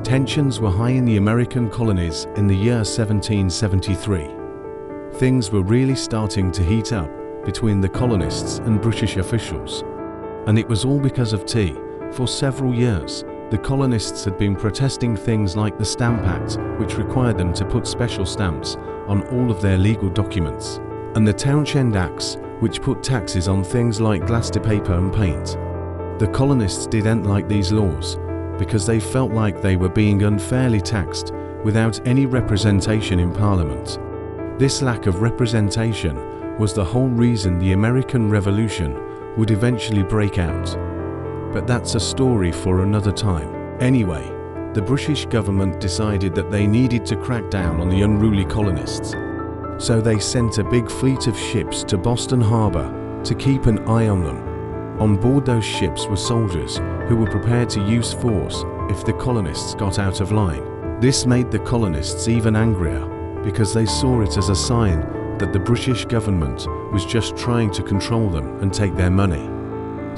Tensions were high in the American colonies in the year 1773. Things were really starting to heat up between the colonists and British officials. And it was all because of tea. For several years, the colonists had been protesting things like the Stamp Act, which required them to put special stamps on all of their legal documents, and the Townshend Acts, which put taxes on things like glass to paper and paint. The colonists didn't like these laws because they felt like they were being unfairly taxed without any representation in Parliament. This lack of representation was the whole reason the American Revolution would eventually break out. But that's a story for another time. Anyway, the British government decided that they needed to crack down on the unruly colonists. So they sent a big fleet of ships to Boston Harbor to keep an eye on them. On board those ships were soldiers who were prepared to use force if the colonists got out of line. This made the colonists even angrier because they saw it as a sign that the British government was just trying to control them and take their money.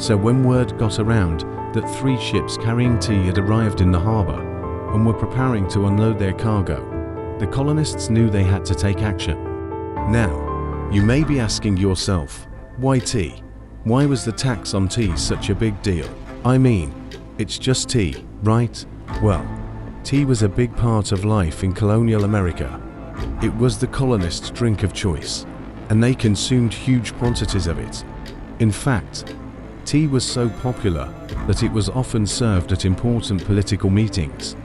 So when word got around that 3 ships carrying tea had arrived in the harbor and were preparing to unload their cargo, the colonists knew they had to take action. Now, you may be asking yourself, why tea? Why was the tax on tea such a big deal? I mean, it's just tea, right? Well, tea was a big part of life in colonial America. It was the colonists' drink of choice, and they consumed huge quantities of it. In fact, tea was so popular that it was often served at important political meetings.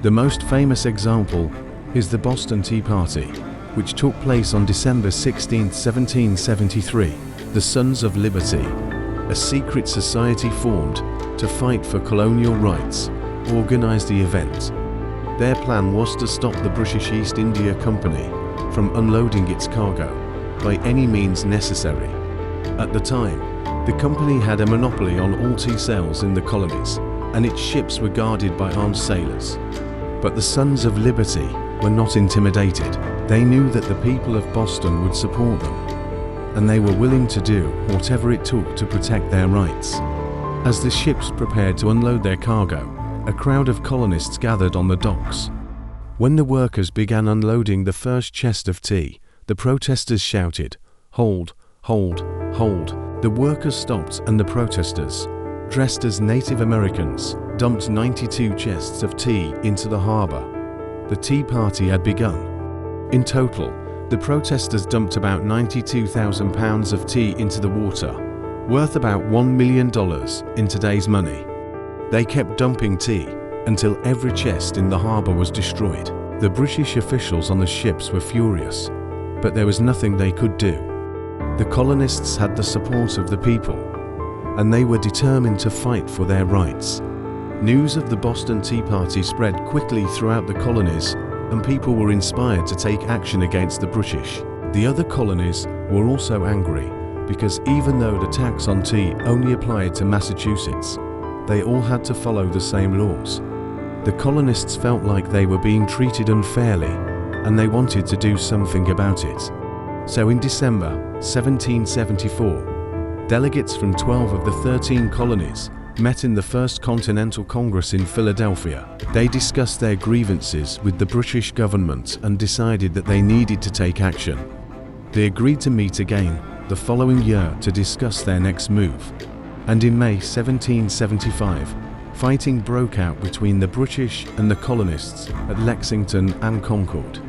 The most famous example is the Boston Tea Party, which took place on December 16, 1773. The Sons of Liberty, a secret society formed to fight for colonial rights, organized the event. Their plan was to stop the British East India Company from unloading its cargo by any means necessary. At the time, the company had a monopoly on all tea sales in the colonies, and its ships were guarded by armed sailors. But the Sons of Liberty were not intimidated. They knew that the people of Boston would support them, and they were willing to do whatever it took to protect their rights. As the ships prepared to unload their cargo, a crowd of colonists gathered on the docks. When the workers began unloading the first chest of tea, the protesters shouted, "Hold, hold, hold." The workers stopped and the protesters, dressed as Native Americans, dumped 92 chests of tea into the harbor. The Tea Party had begun. In total, the protesters dumped about 92,000 pounds of tea into the water, worth about $1 million in today's money. They kept dumping tea until every chest in the harbor was destroyed. The British officials on the ships were furious, but there was nothing they could do. The colonists had the support of the people, and they were determined to fight for their rights. News of the Boston Tea Party spread quickly throughout the colonies, and people were inspired to take action against the British. The other colonies were also angry because even though the tax on tea only applied to Massachusetts, they all had to follow the same laws. The colonists felt like they were being treated unfairly, and they wanted to do something about it. So in December 1774, delegates from 12 of the 13 colonies met in the First Continental Congress in Philadelphia. They discussed their grievances with the British government and decided that they needed to take action. They agreed to meet again the following year to discuss their next move. And in May 1775, fighting broke out between the British and the colonists at Lexington and Concord.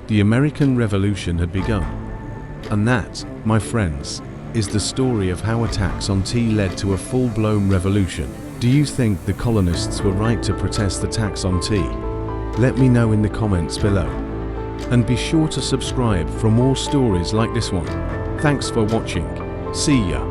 The American Revolution had begun. And that, my friends, is the story of how a tax on tea led to a full-blown revolution. Do you think the colonists were right to protest the tax on tea? Let me know in the comments below. And be sure to subscribe for more stories like this one. Thanks for watching. See ya.